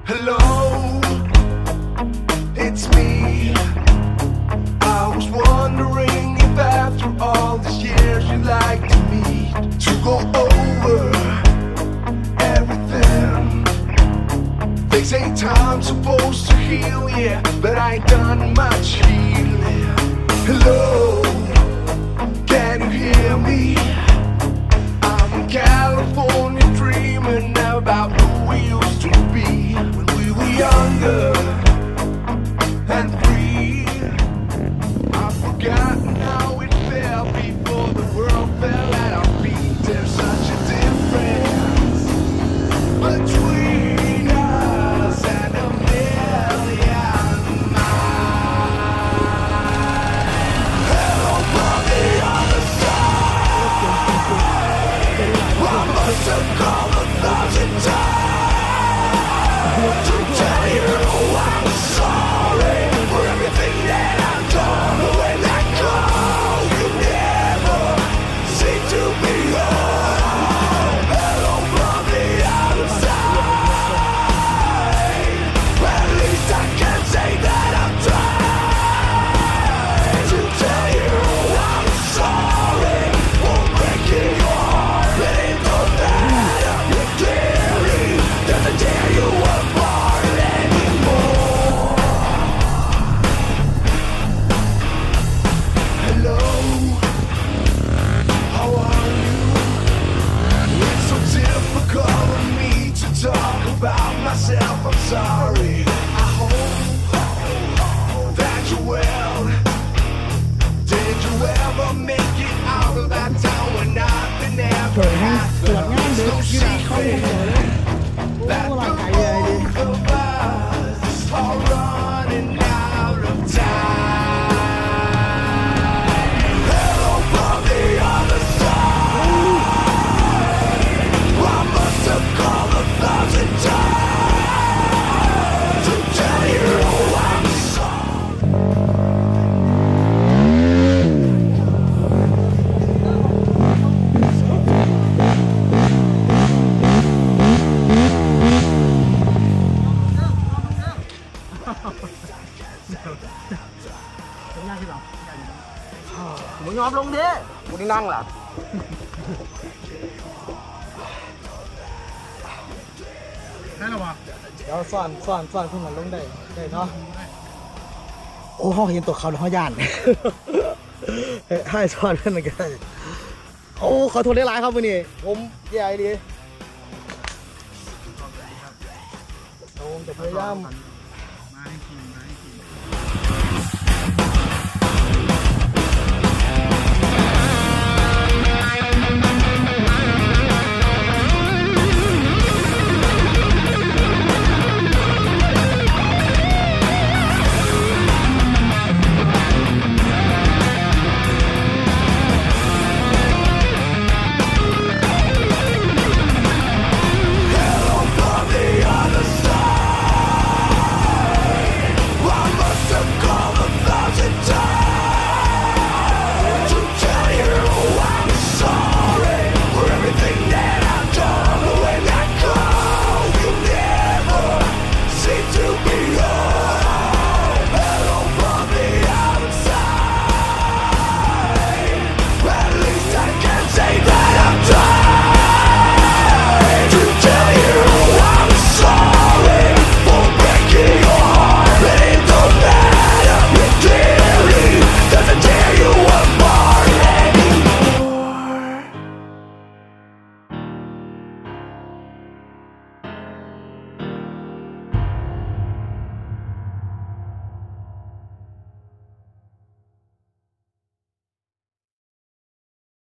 Hello, it's me. I was wondering if after all these years you'd like to meet to go over everything. They say time's supposed to heal, yeah, but I ain't done much healing. Hello, can you hear me? I'm in California dreaming about who we used to be when we were younger and free. I've forgotten how it felt before the world fell at our feet. There's such a difference between us and a million miles. Hello from the other side. I must have called 1,000 times to tell you I'm sorry for everything that I've done. But when I call, you never seem to be home. Hello from the other side. At least I can say that I've tried to tell you I'm sorry for breaking your heart. But it don't matter, it clearly doesn't tear you apart anymore. Hello, how are you? It's so difficult for me to talk about myself. I'm sorry. I hope that you're well. Did you ever make it out of that town when I've been ever after? It's no secret that the both of us are running out of time. Hello from the other side. I must have called 1,000 times to tell you I'm sorry.มึงยอมลงดิกูนี่นั่งหลับ ได้หรอวะ เดี๋ยวซ่อนขึ้นมาลงได้เนาะโอ้เขาเห็นตัวเขาแล้วเขาย่าน ให้ซ่อนขึ้นมาก็ได้โอ้ขอโทษได้หลายครับวันนี้ผมใหญ่ดีผมจะพยายาม